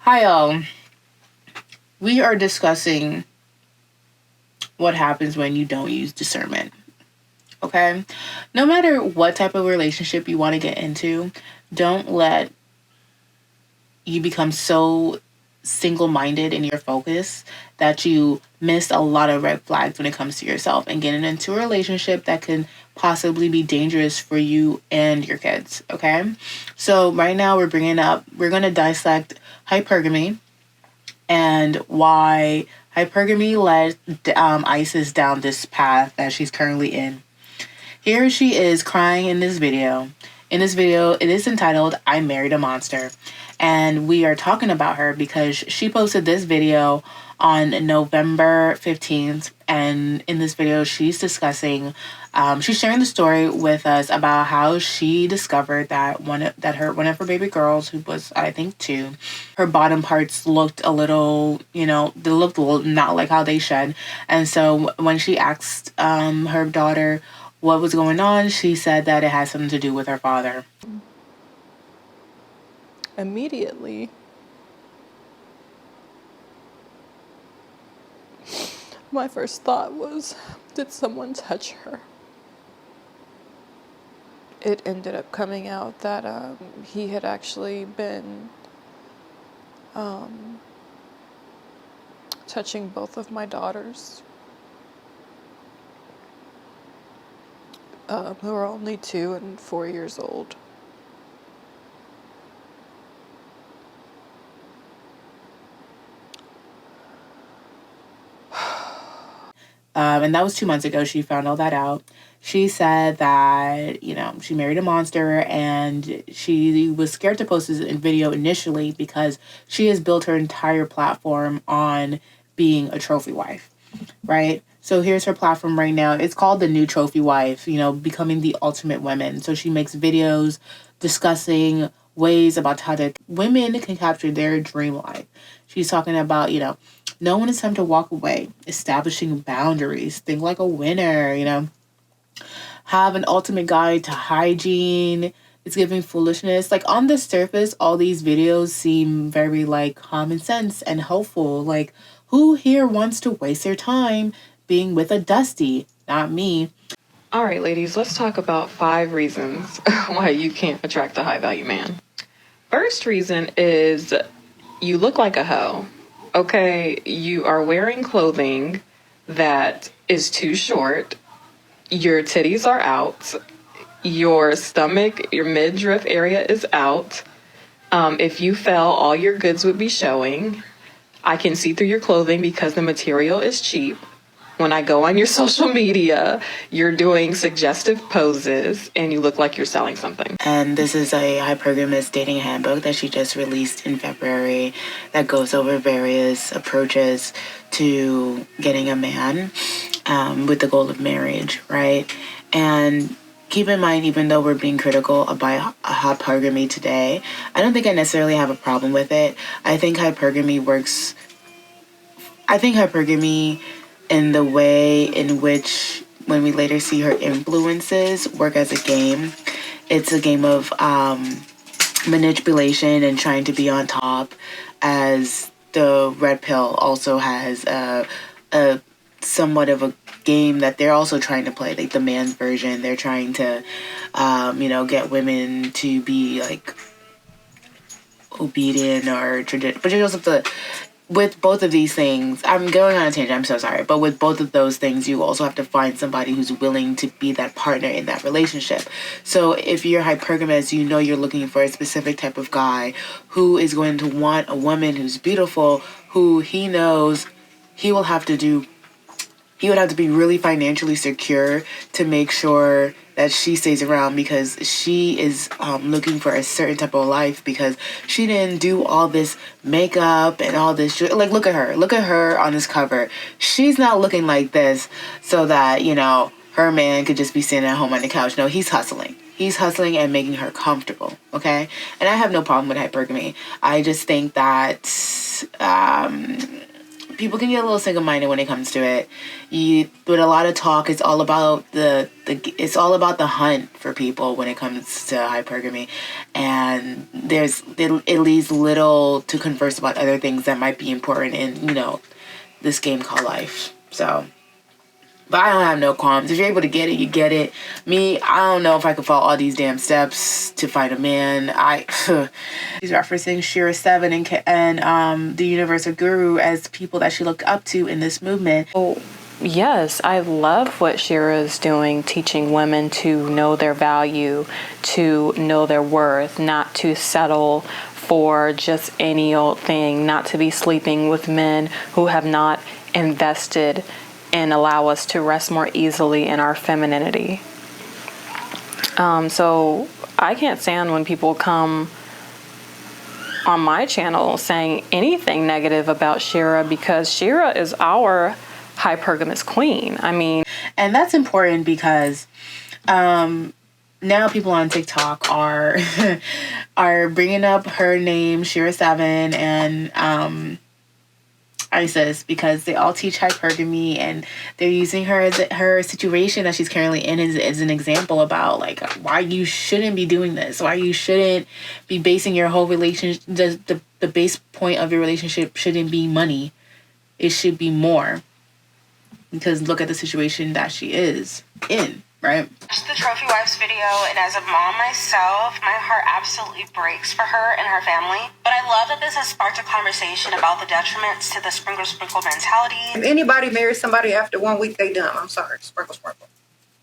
Hi, all. We are discussing what happens when you don't use discernment. Okay? No matter what type of relationship you want to get into, don't let you become so single minded in your focus that you miss a lot of red flags when it comes to yourself and getting into a relationship that can possibly be dangerous for you and your kids. Okay? So, right now, we're going to dissect hypergamy and why hypergamy led Isis down this path that she's currently in. Here she is crying in this video. In this video, it is entitled I Married a Monster. And we are talking about her because she posted this video on November 15th. And in this video, she's discussing, she's sharing the story with us about how she discovered that one of her baby girls, who was, I think, 2, her bottom parts looked a little, they looked a little not like how they should. And so when she asked her daughter what was going on, she said that it had something to do with her father. Immediately, my first thought was, did someone touch her? It ended up coming out that he had actually been touching both of my daughters, who are only 2 and 4 years old. And that was 2 months ago. She found all that out. She said that, she married a monster and she was scared to post this video initially because she has built her entire platform on being a trophy wife, right? So here's her platform right now. It's called The New Trophy Wife, becoming the ultimate woman. So she makes videos discussing ways about how women can capture their dream life. She's talking about, know when it's time to walk away, establishing boundaries, think like a winner, have an ultimate guide to hygiene. It's giving foolishness. Like, on the surface, all these videos seem very like common sense and helpful. Like, who here wants to waste their time being with a dusty? Not me. All right, ladies, let's talk about 5 reasons why you can't attract a high value man. First reason is you look like a hoe. Okay, you are wearing clothing that is too short. Your titties are out. Your stomach, your midriff area is out. If you fell, all your goods would be showing. I can see through your clothing because the material is cheap. When I go on your social media, you're doing suggestive poses and you look like you're selling something. And this is a hypergamous dating handbook that she just released in February that goes over various approaches to getting a man with the goal of marriage, right? And keep in mind, even though we're being critical about hypergamy today, I don't think I necessarily have a problem with it. I think hypergamy in the way in which, when we later see her influences work as a game, it's a game of manipulation and trying to be on top, as the red pill also has a somewhat of a game that they're also trying to play, like the man's version. They're trying to get women to be like obedient or traditional, but you also have to, with both of these things, I'm going on a tangent, I'm so sorry, but with both of those things, you also have to find somebody who's willing to be that partner in that relationship. So if you're hypergamous, you're looking for a specific type of guy who is going to want a woman who's beautiful, who he knows he will have to do he would have to be really financially secure to make sure that she stays around, because she is looking for a certain type of life, because she didn't do all this makeup and all this. Like, look at her on this cover. She's not looking like this so that, her man could just be sitting at home on the couch. No, he's hustling. He's hustling and making her comfortable, okay? And I have no problem with hypergamy. I just think that people can get a little single-minded when it comes to it. With a lot of talk, it's all about it's all about the hunt for people when it comes to hypergamy, and it leaves little to converse about other things that might be important in this game called life. So. But I don't have no qualms. If you're able to get it, you get it. Me, I don't know if I could follow all these damn steps to find a man. He's referencing SheraSeven and the Universal Guru as people that she looked up to in this movement. Oh, yes, I love what Shera is doing, teaching women to know their value, to know their worth, not to settle for just any old thing, not to be sleeping with men who have not invested and allow us to rest more easily in our femininity. So I can't stand when people come on my channel saying anything negative about Shera, because Shera is our hypergamous queen. I mean, and that's important because now people on TikTok are are bringing up her name, SheraSeven, and Isis, because they all teach hypergamy, and they're using her as her situation that she's currently in as an example about like why you shouldn't be doing this, why you shouldn't be basing your whole relationship. The base point of your relationship shouldn't be money. It should be more, because look at the situation that she is in. Right? The Trophy Wives video, and as a mom myself, my heart absolutely breaks for her and her family. But I love that this has sparked a conversation about the detriments to the sprinkle mentality. If anybody marries somebody after 1 week, they dumb. I'm sorry. Sprinkle.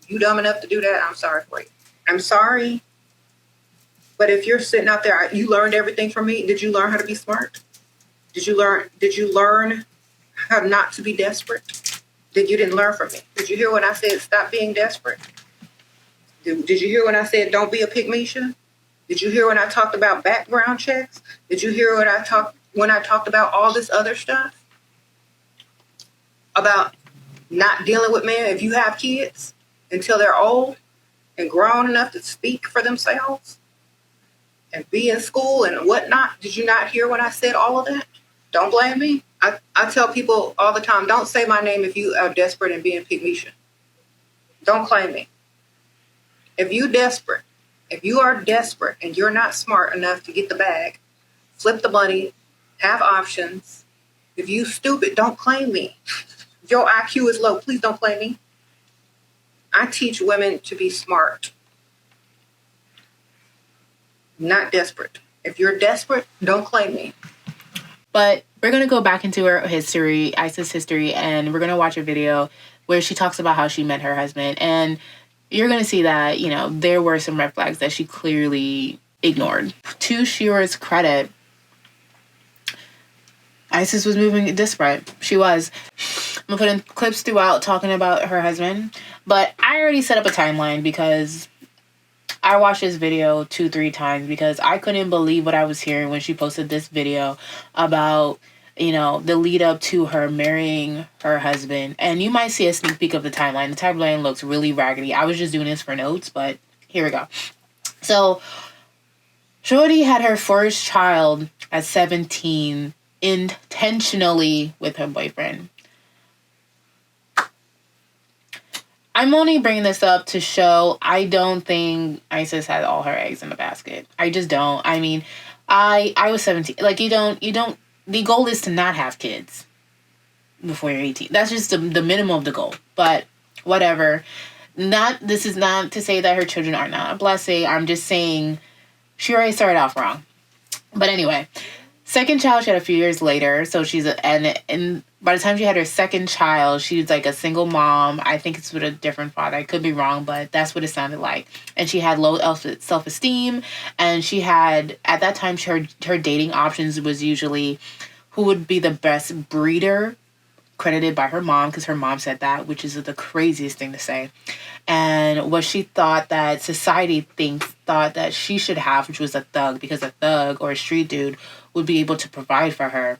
You dumb enough to do that, I'm sorry for you. I'm sorry. But if you're sitting out there, you learned everything from me. Did you learn how to be smart? Did you learn how not to be desperate? You didn't learn from me. Did you hear when I said stop being desperate? Did you hear when I said don't be a pygmisha? Did you hear when I talked about background checks? Did you hear when I talked about all this other stuff? About not dealing with men if you have kids until they're old and grown enough to speak for themselves and be in school and whatnot. Did you not hear when I said all of that? Don't blame me. I tell people all the time, don't say my name if you are desperate and being pygmisha. Don't claim me. If you are desperate and you're not smart enough to get the bag, flip the money, have options. If you stupid, don't claim me. If your IQ is low, please don't claim me. I teach women to be smart, not desperate. If you're desperate, don't claim me. But we're going to go back into her history, Isis history, and we're going to watch a video where she talks about how she met her husband. And you're going to see that, there were some red flags that she clearly ignored. To Shera's credit, Isis was moving desperate. She was. I'm going to put in clips throughout talking about her husband. But I already set up a timeline because I watched this video 2-3 times because I couldn't believe what I was hearing when she posted this video about, the lead up to her marrying her husband. And you might see a sneak peek of the timeline. The timeline looks really raggedy. I was just doing this for notes, but here we go. So, Shorty had her first child at 17 intentionally with her boyfriend. I'm only bringing this up to show I don't think Isis had all her eggs in the basket. I just don't. I mean, I was 17. Like, you don't, the goal is to not have kids before you're 18. That's just the minimum of the goal. But whatever. This is not to say that her children are not a blessing. I'm just saying she already started off wrong. But anyway, second child she had a few years later. So and by the time she had her second child, she was like a single mom. I think it's with a different father. I could be wrong, but that's what it sounded like. And she had low self-esteem. And she had, at that time, her dating options was usually who would be the best breeder, credited by her mom, because her mom said that, which is the craziest thing to say. And what she thought that society thought that she should have, which was a thug, because a thug or a street dude would be able to provide for her.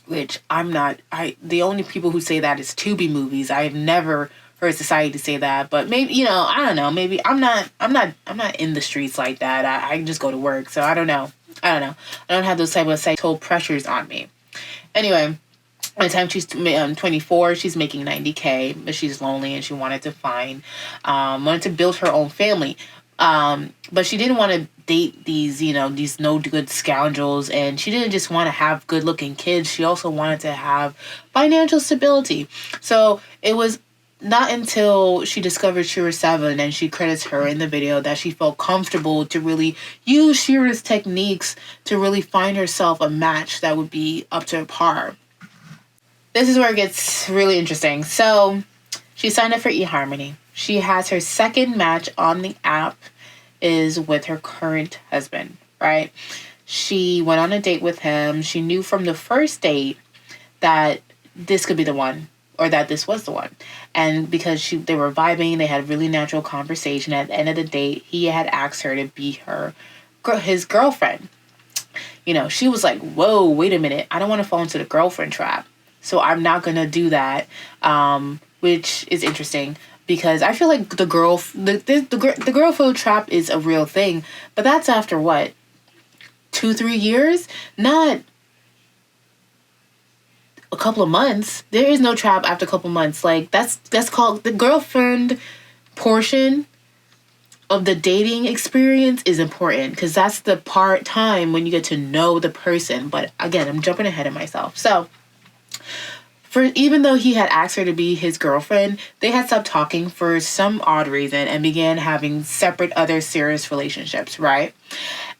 Which I'm not. The only people who say that is Tubi movies. I have never heard society say that, but maybe I don't know. Maybe I'm not in the streets like that. I just go to work, so I don't know. I don't have those type of sexual pressures on me. Anyway, By the time she's 24, she's making $90K, but she's lonely and she wanted to build her own family. But she didn't want to date these no good scoundrels, and she didn't just want to have good looking kids. She also wanted to have financial stability. So it was not until she discovered SheraSeven, and she credits her in the video, that she felt comfortable to really use Shera's techniques to really find herself a match that would be up to par. This is where it gets really interesting. So she signed up for eHarmony. She has her second match on the app is with her current husband, right? She went on a date with him. She knew from the first date that this could be the one, or that this was the one. And because they were vibing, they had a really natural conversation. At the end of the date, he had asked her to be his girlfriend. She was like, whoa, wait a minute. I don't want to fall into the girlfriend trap. So I'm not going to do that, which is interesting. Because I feel like the girlfriend trap is a real thing, but that's after what, 2-3 years, not a couple of months. There is no trap after a couple of months. Like that's called the girlfriend portion of the dating experience is important, because that's the time when you get to know the person. But again, I'm jumping ahead of myself. So. Even though he had asked her to be his girlfriend, they had stopped talking for some odd reason and began having separate other serious relationships, right?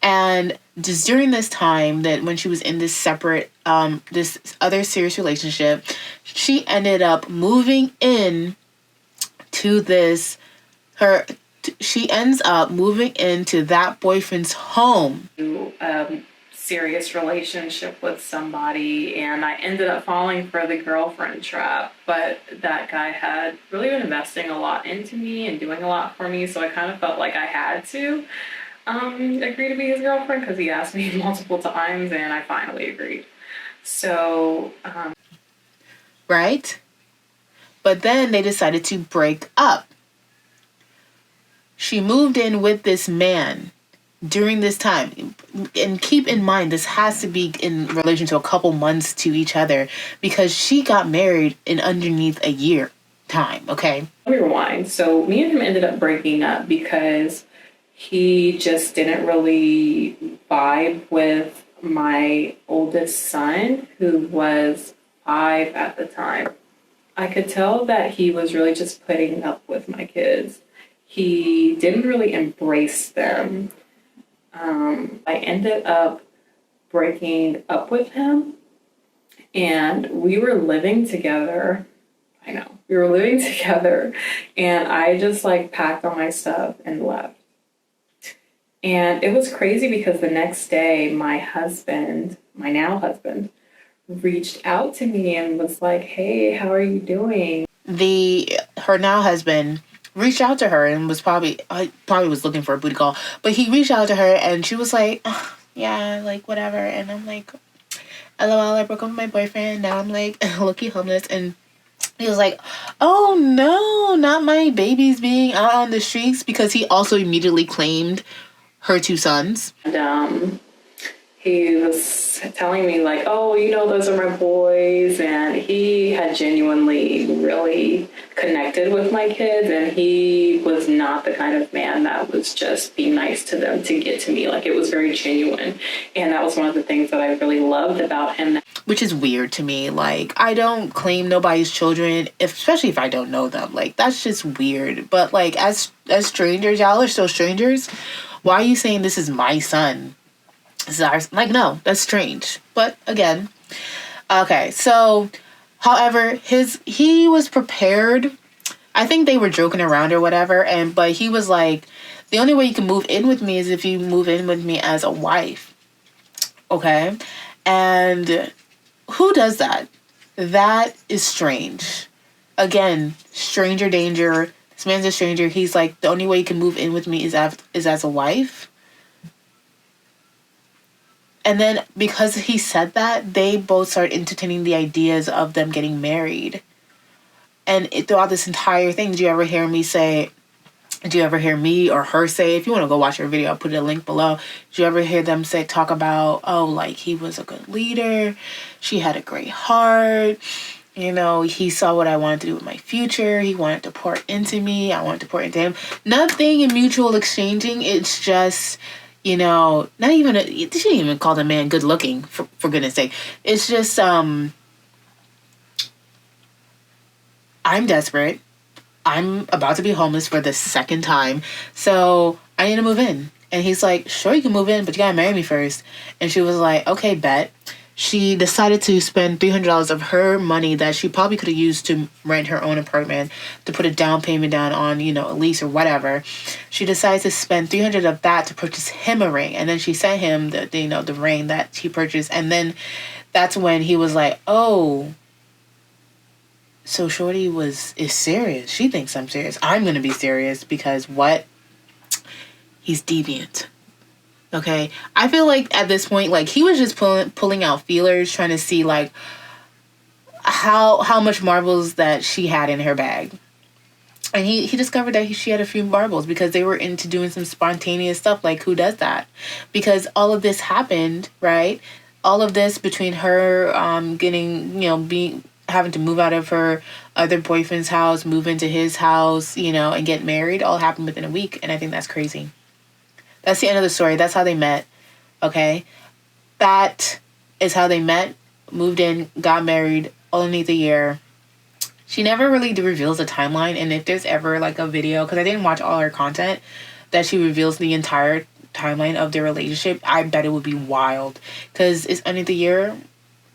And just during this time, that when she was in this separate, this other serious relationship, she ended up moving in to she ends up moving into that boyfriend's home. Serious relationship with somebody, and I ended up falling for the girlfriend trap. But that guy had really been investing a lot into me and doing a lot for me, so I kind of felt like I had to agree to be his girlfriend, because he asked me multiple times and I finally agreed. So right? But then they decided to break up. She moved in with this man during this time, and keep in mind, this has to be in relation to a couple months to each other, because she got married in underneath a year time. Okay. Let me rewind. So me and him ended up breaking up because he just didn't really vibe with my oldest son, who was 5 at the time. I could tell that he was really just putting up with my kids. He didn't really embrace them. I ended up breaking up with him, and we were living together. We were living together, and I just packed all my stuff and left. And it was crazy because the next day, my now husband, reached out to me and was like, "Hey, how are you doing?" Her now husband reached out to her and was probably was looking for a booty call, but he reached out to her and she was like, oh, yeah, whatever. And I'm like, LOL, I broke up with my boyfriend. Now I'm low-key homeless. And he was like, oh no, not my babies being out on the streets, because he also immediately claimed her 2 sons. And he was telling me oh, those are my boys. And he had genuinely really connected with my kids. And he was not the kind of man that was just being nice to them to get to me. It was very genuine. And that was one of the things that I really loved about him. Which is weird to me. I don't claim nobody's children, especially if I don't know them. That's just weird. But as strangers, y'all are still strangers. Why are you saying this is my son? No, that's strange. But again, okay. So, however, he was prepared. I think they were joking around or whatever. But he was like, the only way you can move in with me is if you move in with me as a wife. Okay. And who does that? That is strange. Again, stranger danger. This man's a stranger. He's like, the only way you can move in with me is as a wife. And then because he said that, they both started entertaining the ideas of them getting married. And throughout this entire thing, did you ever hear me say, Did you ever hear me or her say, if you want to go watch her video, I'll put a link below. Did you ever hear them talk about, oh, like he was a good leader. She had a great heart. You know, he saw what I wanted to do with my future. He wanted to pour into me. I wanted to pour into him. Nothing in mutual exchanging. It's just, you know, not even, she didn't even call the man good looking, for goodness sake. It's just, I'm desperate. I'm about to be homeless for the second time, so I need to move in. And he's like, sure, you can move in, but you gotta marry me first. And she was like, okay, bet. She decided to spend $300 of her money that she probably could have used to rent her own apartment, to put a down payment down on, you know, a lease or whatever. She decided to spend $300 of that to purchase him a ring. And then she sent him the ring that she purchased. And then that's when he was like, oh, so Shorty is serious. She thinks I'm serious. I'm going to be serious because what? He's deviant. Okay? I feel like at this point, like, he was just pulling out feelers, trying to see, like, how much marbles that she had in her bag. And he discovered that she had a few marbles because they were into doing some spontaneous stuff. Like, who does that? Because all of this happened, right? All of this between her getting, you know, having to move out of her other boyfriend's house, move into his house, you know, and get married, all happened within a week. And I think that's crazy. That's the end of the story. That's how they met. Okay? That is how they met, moved in, got married, all underneath a year. She never really reveals the timeline. And if there's ever like a video, because I didn't watch all her content, that she reveals the entire timeline of their relationship, I bet it would be wild. Because it's underneath the year.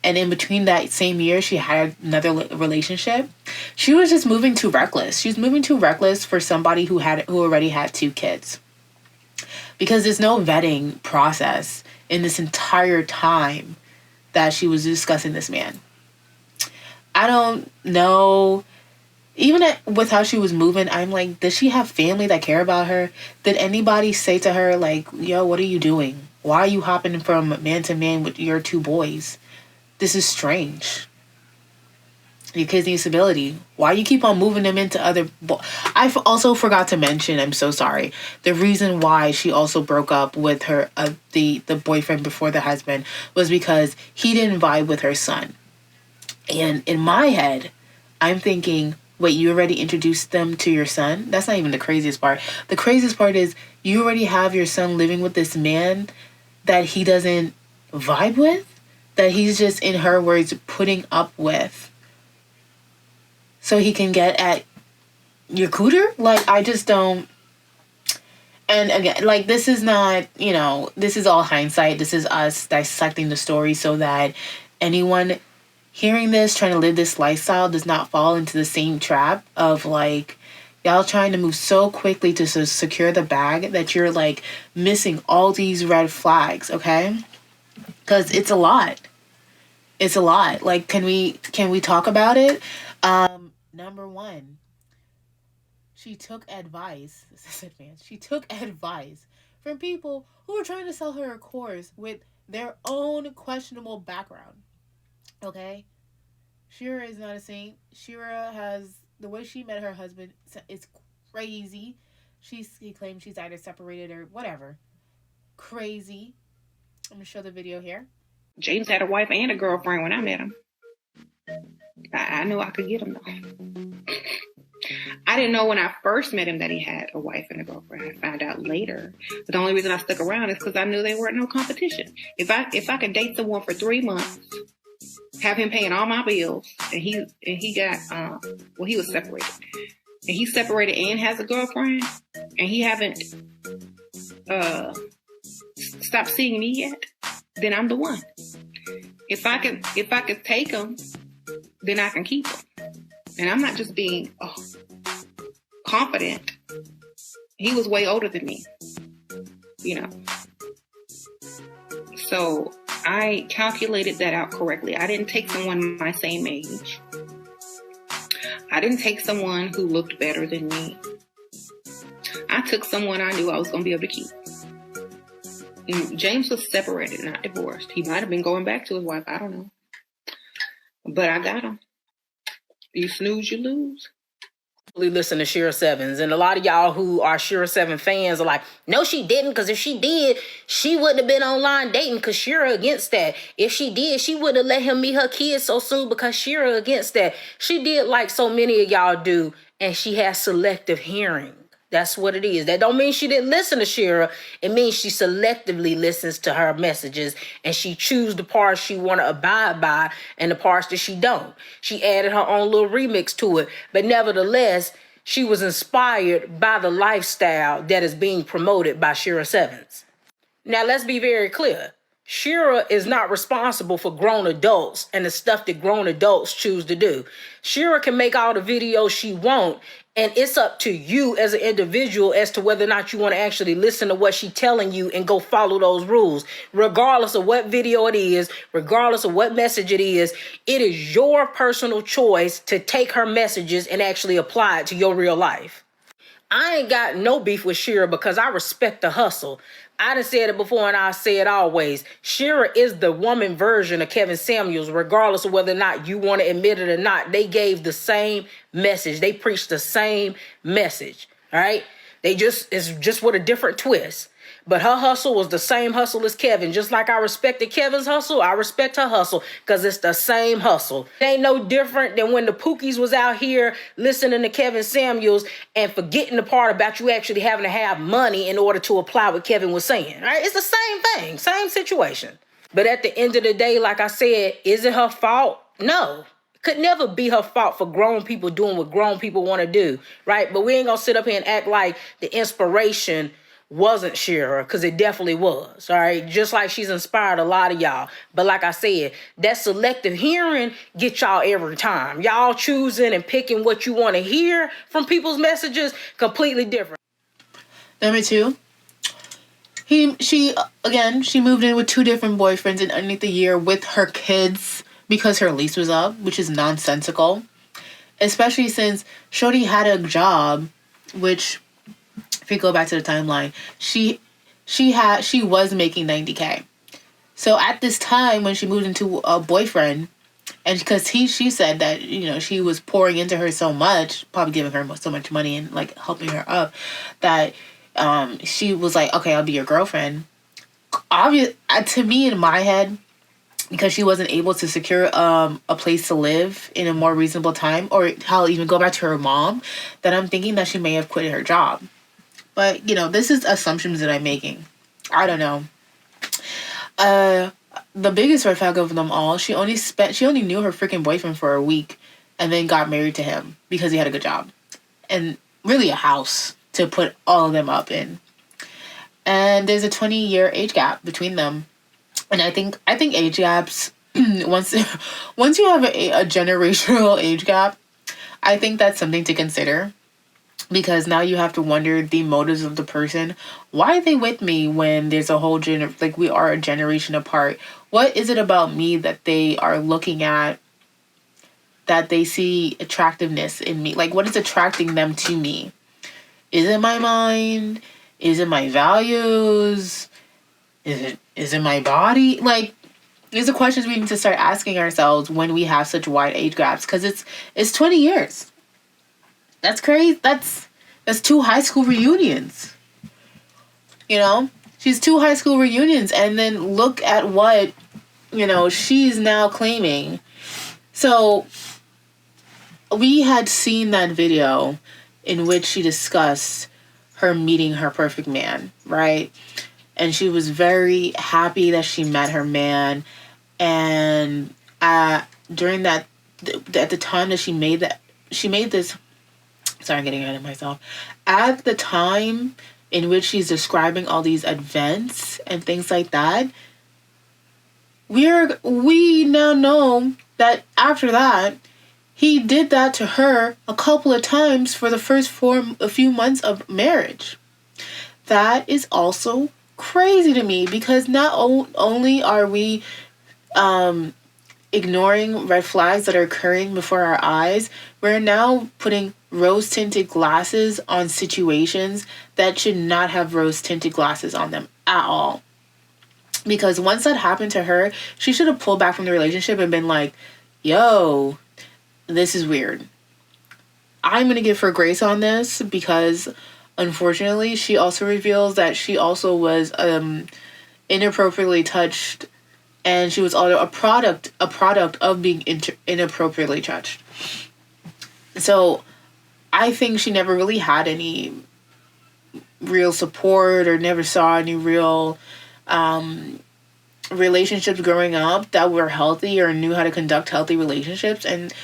And in between that same year, she had another relationship. She was just moving too reckless. She's moving too reckless for somebody who already had 2 kids. Because there's no vetting process in this entire time that she was discussing this man. I don't know. Even with how she was moving, I'm like, does she have family that care about her? Did anybody say to her, like, yo, what are you doing? Why are you hopping from man to man with your 2 boys? This is strange. Your kids need stability. Why you keep on moving them into other... I also forgot to mention, I'm so sorry, the reason why she also broke up with her the boyfriend before the husband was because he didn't vibe with her son. And in my head, I'm thinking, wait, you already introduced them to your son? That's not even the craziest part. The craziest part is you already have your son living with this man that he doesn't vibe with? That he's just, in her words, putting up with so he can get at your cooter? Like, I just don't... And again, like, this is not, you know, this is all hindsight. This is us dissecting the story so that anyone hearing this, trying to live this lifestyle, does not fall into the same trap of, like, y'all trying to move so quickly to secure the bag that you're, like, missing all these red flags, okay? Because it's a lot. It's a lot. Like, can we talk about it? Number 1, she took advice. This is advanced. She took advice from people who were trying to sell her a course with their own questionable background. Okay? Shera is not a saint. Shera has... The way she met her husband is crazy. He claims she's either separated or whatever. Crazy. I'm going to show the video here. James had a wife and a girlfriend when I met him. I knew I could get him though. I didn't know when I first met him that he had a wife and a girlfriend. I found out later. But the only reason I stuck around is because I knew there weren't no competition. If I could date someone for 3 months, have him paying all my bills, and he got he was separated, and he's separated and has a girlfriend, and he haven't stopped seeing me yet, then I'm the one. If I could take him, then I can keep him. And I'm not just being confident. He was way older than me, you know. So I calculated that out correctly. I didn't take someone my same age. I didn't take someone who looked better than me. I took someone I knew I was going to be able to keep. And James was separated, not divorced. He might have been going back to his wife. I don't know. But I got him. You snooze, you lose. listen to SheraSevens, and a lot of y'all who are SheraSeven fans are like, no, she didn't, because if she did, she wouldn't have been online dating, because Shera against that. If she did, she wouldn't have let him meet her kids so soon, because Shera against that. She did like so many of y'all do, and she has selective hearing. That's what it is. That don't mean she didn't listen to Shera. It means she selectively listens to her messages, and she chooses the parts she want to abide by and the parts that she don't. She added her own little remix to it. But nevertheless, she was inspired by the lifestyle that is being promoted by SheraSevens. Now, let's be very clear. Shera is not responsible for grown adults and the stuff that grown adults choose to do. Shera can make all the videos she wants, and it's up to you as an individual as to whether or not you want to actually listen to what she's telling you and go follow those rules. Regardless of what video it is, regardless of what message it is your personal choice to take her messages and actually apply it to your real life. I ain't got no beef with Shera because I respect the hustle. I done said it before and I'll say it always. Shera is the woman version of Kevin Samuels, regardless of whether or not you want to admit it or not. They gave the same message. They preached the same message. All right? It's just with a different twist. But her hustle was the same hustle as Kevin. Just like I respected Kevin's hustle, I respect her hustle because it's the same hustle. It ain't no different than when the Pookies was out here listening to Kevin Samuels and forgetting the part about you actually having to have money in order to apply what Kevin was saying. Right? It's the same thing, same situation. But at the end of the day, like I said, is it her fault? No. It could never be her fault for grown people doing what grown people want to do. Right? But we ain't going to sit up here and act like the inspiration wasn't Shera, because it definitely was. All right, just like she's inspired a lot of y'all. But like I said, that selective hearing gets y'all every time. Y'all choosing and picking what you want to hear from people's messages completely different. Number 2, she moved in with 2 different boyfriends in underneath the year with her kids because her lease was up, which is nonsensical. Especially since Shorty had a job, which, if we go back to the timeline, she was making $90K. So at this time when she moved into a boyfriend, and because she said that, she was pouring into her so much, probably giving her so much money and like helping her up, that she was like, okay, I'll be your girlfriend. To me, in my head, because she wasn't able to secure a place to live in a more reasonable time, or hell, even go back to her mom, that I'm thinking that she may have quit her job. But, this is assumptions that I'm making. I don't know. The biggest red flag of them all, she only knew her freaking boyfriend for a week and then got married to him because he had a good job. And really a house to put all of them up in. And there's a 20-year age gap between them. And I think age gaps, once you have a generational age gap, I think that's something to consider. Because now you have to wonder the motives of the person. Why are they with me when there's a whole we are a generation apart? What is it about me that they are looking at that they see attractiveness in me? Like, what is attracting them to me? Is it my mind? Is it my values? Is it my body? Like, these are questions we need to start asking ourselves when we have such wide age gaps. Because it's 20 years. That's crazy. That's 2 high school reunions. She's 2 high school reunions, and then look at what, she's now claiming. So we had seen that video in which she discussed her meeting her perfect man, right? And she was very happy that she met her man. And during that, at the time that she made this. Sorry, I'm getting ahead of myself. At the time in which she's describing all these events and things like that, we now know that after that, he did that to her a couple of times for the first a few months of marriage. That is also crazy to me, because not only are we ignoring red flags that are occurring before our eyes, we're now putting rose-tinted glasses on situations that should not have rose-tinted glasses on them at all. Because once that happened to her, she should have pulled back from the relationship and been like, yo, this is weird. I'm going to give her grace on this because unfortunately she also reveals that she also was inappropriately touched, and she was also a product of being inappropriately touched. So I think she never really had any real support or never saw any real relationships growing up that were healthy or knew how to conduct healthy relationships. And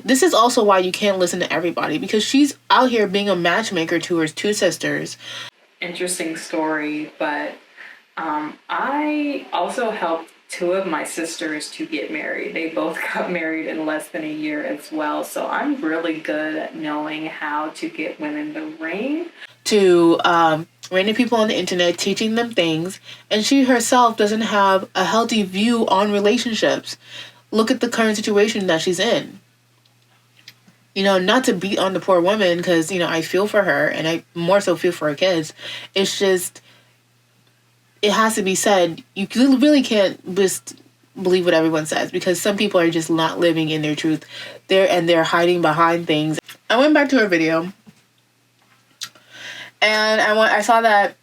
this is also why you can't listen to everybody, because she's out here being a matchmaker to her two sisters. Interesting story, but I also helped two of my sisters to get married. They both got married in less than a year as well, so I'm really good at knowing how to get women the ring. To random people on the internet, teaching them things, and she herself doesn't have a healthy view on relationships. Look at the current situation that she's in. Not to beat on the poor woman, because I feel for her, and I more so feel for her kids. It's just, it has to be said, you really can't just believe what everyone says, because some people are just not living in their truth. They're hiding behind things. I went back to her video, and I saw that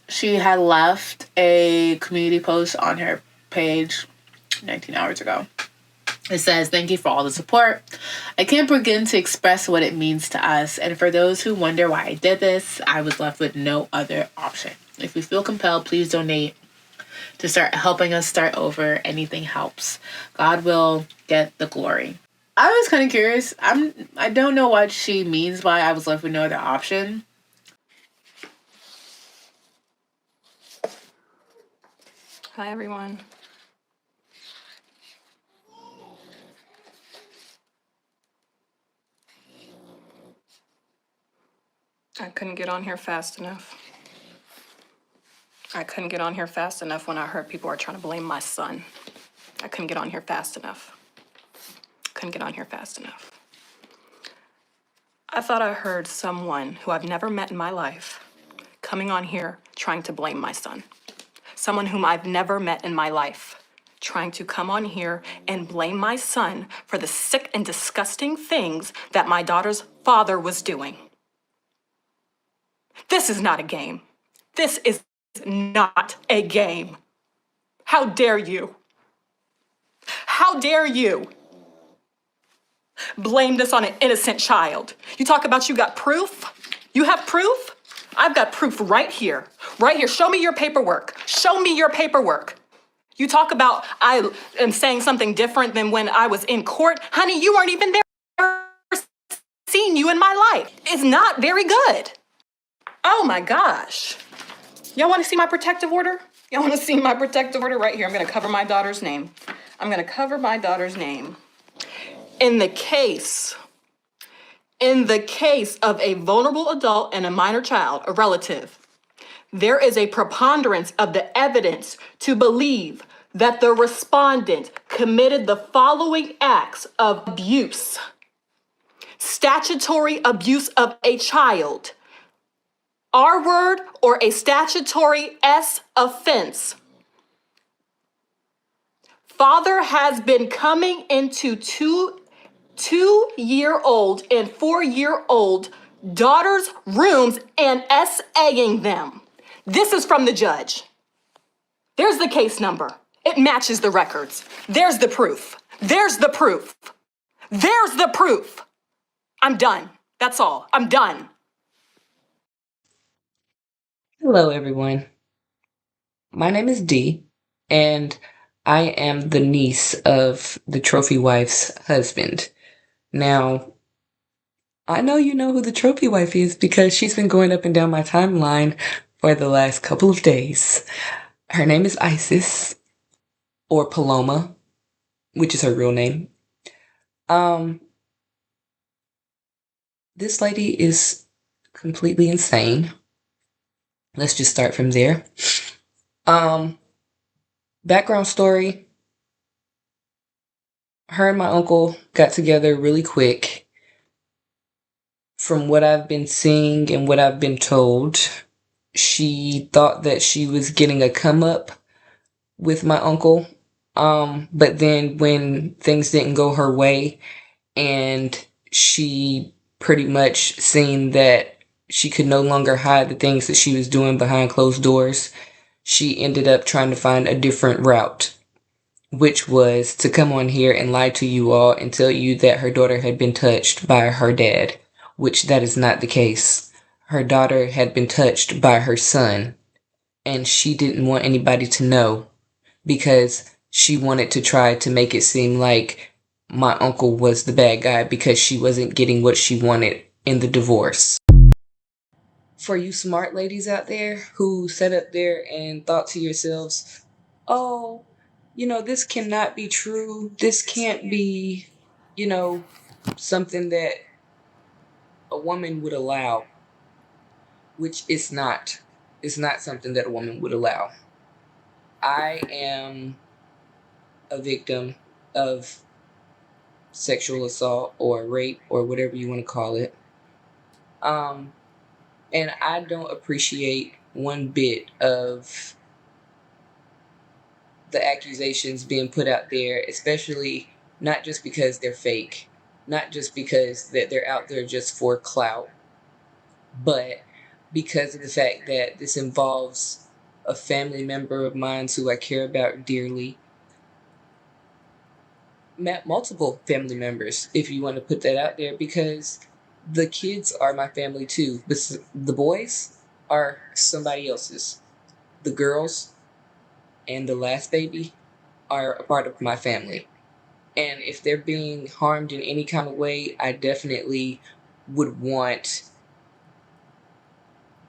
she had left a community post on her page 19 hours ago. It says, "Thank you for all the support. I can't begin to express what it means to us. And for those who wonder why I did this, I was left with no other option. If you feel compelled, please donate to start helping us start over. Anything helps. God will get the glory." I was kind of curious. I don't know what she means by I was left with no other option. Hi, everyone. I couldn't get on here fast enough. I couldn't get on here fast enough when I heard people were trying to blame my son. I couldn't get on here fast enough. Couldn't get on here fast enough. I thought I heard someone who I've never met in my life coming on here trying to blame my son. Someone whom I've never met in my life trying to come on here and blame my son for the sick and disgusting things that my daughter's father was doing. This is not a game. This is not a game. How dare you? How dare you blame this on an innocent child? You talk about you got proof? You have proof? I've got proof right here. Right here. Show me your paperwork. Show me your paperwork. You talk about I am saying something different than when I was in court. Honey, you weren't even there. I've seen you in my life. It's not very good. Oh my gosh. Y'all want to see my protective order? Y'all want to see my protective order? Right here. I'm going to cover my daughter's name. I'm going to cover my daughter's name. In the case of a vulnerable adult and a minor child, a relative, there is a preponderance of the evidence to believe that the respondent committed the following acts of abuse. Statutory abuse of a child. R word or a statutory S offense. Father has been coming into two-year-old and 4-year-old daughters' rooms and SAing them. This is from the judge. There's the case number. It matches the records. There's the proof. There's the proof. There's the proof. I'm done. That's all. I'm done. Hello, everyone. My name is Dee, and I am the niece of the trophy wife's husband. Now, I know you know who the trophy wife is because she's been going up and down my timeline for the last couple of days. Her name is Isis, or Paloma, which is her real name. This lady is completely insane. Let's just start from there. Background story. Her and my uncle got together really quick. From what I've been seeing and what I've been told, she thought that she was getting a come up with my uncle. But then when things didn't go her way and she pretty much seen that she could no longer hide the things that she was doing behind closed doors, she ended up trying to find a different route, which was to come on here and lie to you all and tell you that her daughter had been touched by her dad, which that is not the case. Her daughter had been touched by her son, and she didn't want anybody to know because she wanted to try to make it seem like my uncle was the bad guy because she wasn't getting what she wanted in the divorce. For you smart ladies out there who sat up there and thought to yourselves, oh, this cannot be true. This can't be, something that a woman would allow, which it's not. It's not something that a woman would allow. I am a victim of sexual assault or rape or whatever you want to call it. And I don't appreciate one bit of the accusations being put out there, especially not just because they're fake, not just because that they're out there just for clout, but because of the fact that this involves a family member of mine who I care about dearly. Multiple family members, if you want to put that out there, because the kids are my family too. The boys are somebody else's. The girls and the last baby are a part of my family. And if they're being harmed in any kind of way, I definitely would want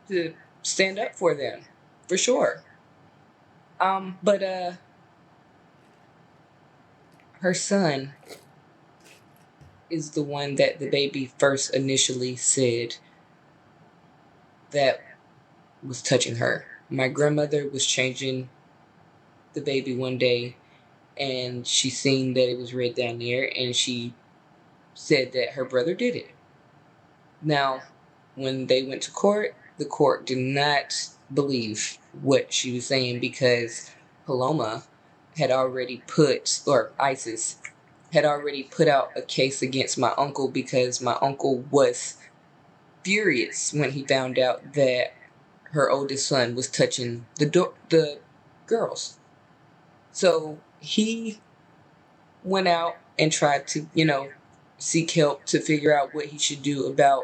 to stand up for them, for sure. But her son is the one that the baby first initially said that was touching her. My grandmother was changing the baby one day, and she seen that it was red down there, and she said that her brother did it. Now, when they went to court, the court did not believe what she was saying because Paloma had already ISIS had already put out a case against my uncle because my uncle was furious when he found out that her oldest son was touching the girls. So he went out and tried to, seek help to figure out what he should do about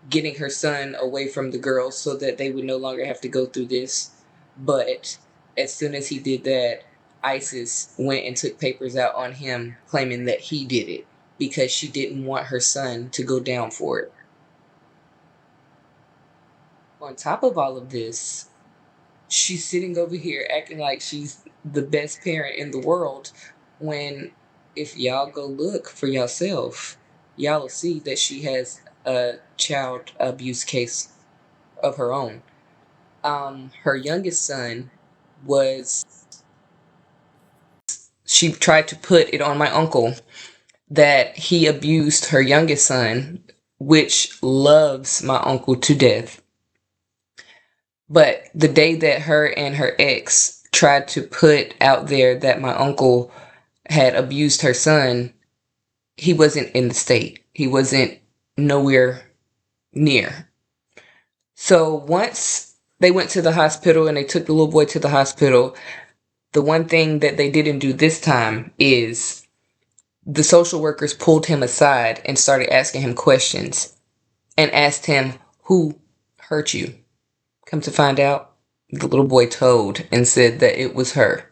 getting her son away from the girls so that they would no longer have to go through this. But as soon as he did that, ISIS went and took papers out on him claiming that he did it because she didn't want her son to go down for it. On top of all of this, she's sitting over here acting like she's the best parent in the world when if y'all go look for yourself, y'all will see that she has a child abuse case of her own. Her youngest son she tried to put it on my uncle that he abused her youngest son, which loves my uncle to death. But the day that her and her ex tried to put out there that my uncle had abused her son, he wasn't in the state. He wasn't nowhere near. So once they went to the hospital and they took the little boy to the hospital, the one thing that they didn't do this time is the social workers pulled him aside and started asking him questions and asked him, who hurt you? Come to find out, the little boy told and said that it was her.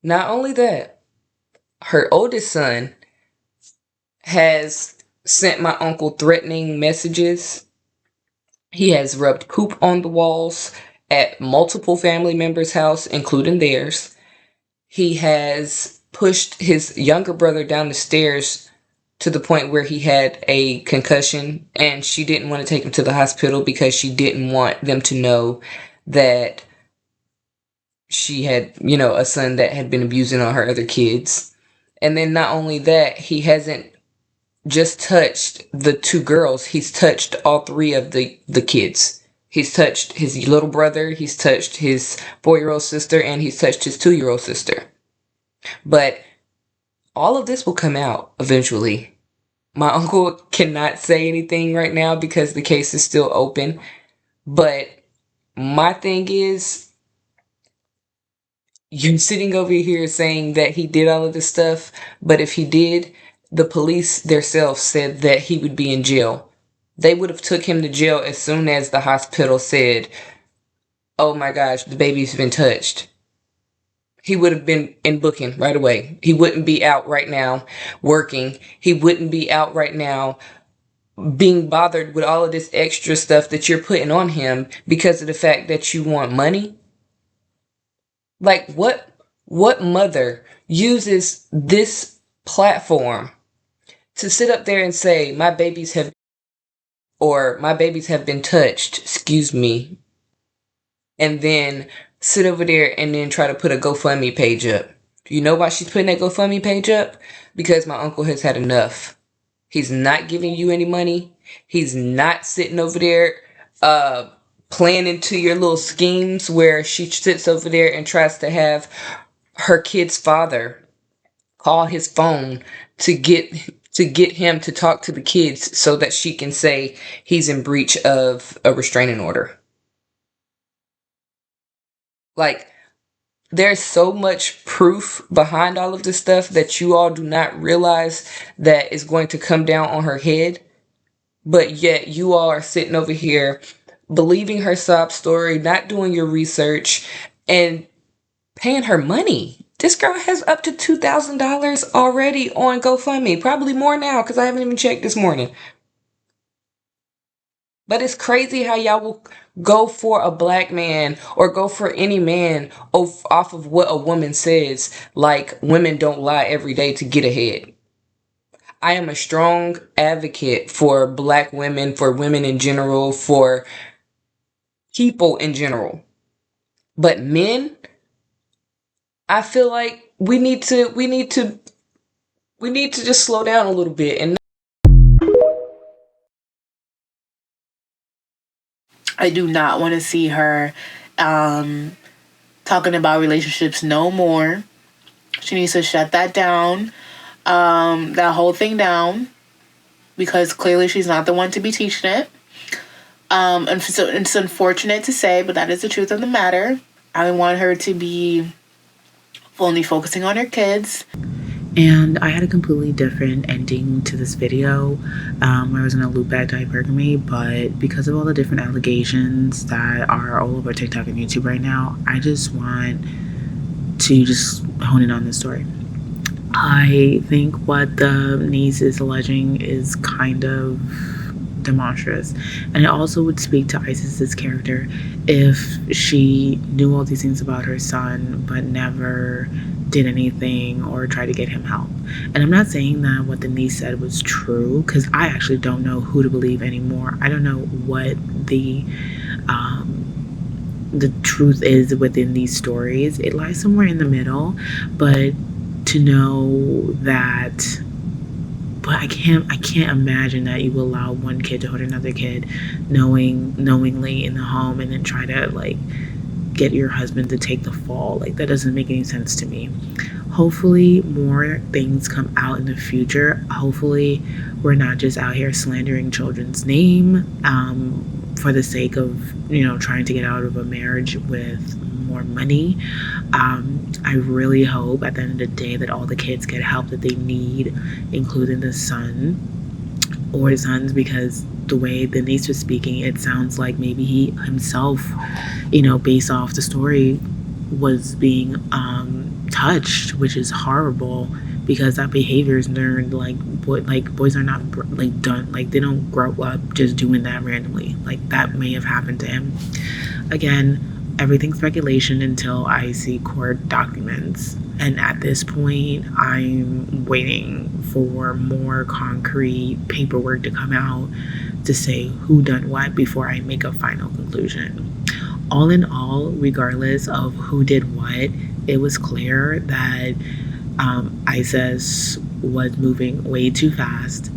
Not only that, her oldest son has sent my uncle threatening messages. He has rubbed poop on the walls at multiple family members' house, including theirs. He has pushed his younger brother down the stairs to the point where he had a concussion, and she didn't want to take him to the hospital because she didn't want them to know that she had, a son that had been abusing on her other kids. And then not only that, he hasn't just touched the two girls, he's touched all three of the kids. He's touched his little brother, he's touched his 4-year-old sister, and he's touched his 2-year-old sister. But all of this will come out eventually. My uncle cannot say anything right now because the case is still open. But my thing is, you sitting over here saying that he did all of this stuff, but if he did, the police themselves said that he would be in jail. They would have took him to jail as soon as the hospital said, oh my gosh, the baby's been touched. He would have been in booking right away. He wouldn't be out right now working. He wouldn't be out right now being bothered with all of this extra stuff that you're putting on him because of the fact that you want money. Like, what mother uses this platform to sit up there and say my babies have been touched, excuse me, and then sit over there and then try to put a GoFundMe page up? You know why she's putting that GoFundMe page up? Because my uncle has had enough. He's not giving you any money. He's not sitting over there playing into your little schemes where she sits over there and tries to have her kid's father call his phone to get him to talk to the kids so that she can say he's in breach of a restraining order. Like, there's so much proof behind all of this stuff that you all do not realize that is going to come down on her head. But yet you all are sitting over here believing her sob story, not doing your research, and paying her money. This girl has up to $2,000 already on GoFundMe. Probably more now because I haven't even checked this morning. But it's crazy how y'all will go for a black man or go for any man off of what a woman says, like women don't lie every day to get ahead. I am a strong advocate for black women, for women in general, for people in general. But men, I feel like we need to just slow down a little bit. And I do not want to see her talking about relationships no more. She needs to shut that down, that whole thing down, because clearly she's not the one to be teaching it. And so it's unfortunate to say, but that is the truth of the matter. I want her to be only focusing on her kids. And I had a completely different ending to this video. I was going to loop back to hypergamy, but because of all the different allegations that are all over TikTok and YouTube right now, I just want to just hone in on this story. I think what the niece is alleging is kind of demonstrous, and it also would speak to Isis's character if she knew all these things about her son but never did anything or tried to get him help. And I'm not saying that what the niece said was true, because I actually don't know who to believe anymore. I don't know what the truth is within these stories. It lies somewhere in the middle, but to know that, but I can't imagine that you will allow one kid to hurt another kid knowingly in the home and then try to like get your husband to take the fall. Like, that doesn't make any sense to me. Hopefully more things come out in the future. Hopefully we're not just out here slandering children's name for the sake of, you know, trying to get out of a marriage with more money. I really hope at the end of the day that all the kids get help that they need, including the son or sons, because the way the niece was speaking, it sounds like maybe he himself, you know, based off the story, was being touched, which is horrible, because that behavior is learned. Like boys are not like done, like they don't grow up just doing that randomly. Like, that may have happened to him. Again, everything's speculation until I see court documents. And at this point, I'm waiting for more concrete paperwork to come out to say who done what before I make a final conclusion. All in all, regardless of who did what, it was clear that Isis was moving way too fast.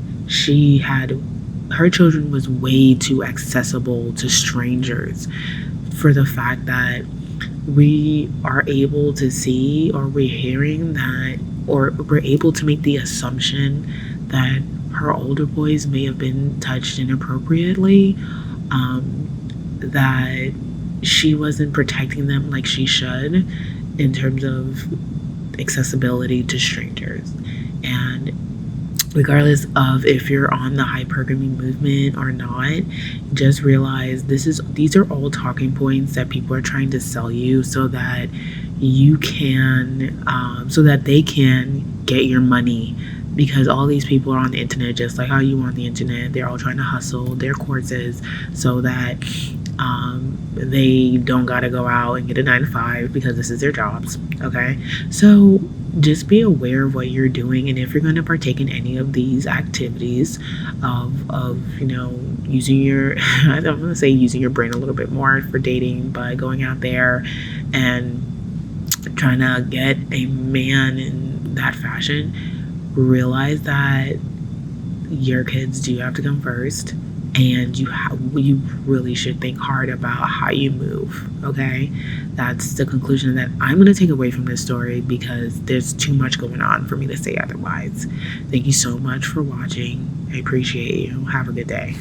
Her children was way too accessible to strangers, for the fact that we are able to see, or we're hearing that, or we're able to make the assumption that her older boys may have been touched inappropriately, that she wasn't protecting them like she should in terms of accessibility to strangers. And regardless of if you're on the hypergamy movement or not, just realize these are all talking points that people are trying to sell you so that you can so that they can get your money, because all these people are on the internet just like how you on the internet. They're all trying to hustle their courses so that they don't gotta go out and get a 9 to 5 because this is their jobs. Okay, so just be aware of what you're doing, and if you're going to partake in any of these activities of using your I'm going to say using your brain a little bit more for dating, by going out there and trying to get a man in that fashion, realize that your kids do have to come first, and you really should think hard about how you move. Okay, that's the conclusion that I'm going to take away from this story, because there's too much going on for me to say otherwise. Thank you so much for watching. I appreciate you. Have a good day.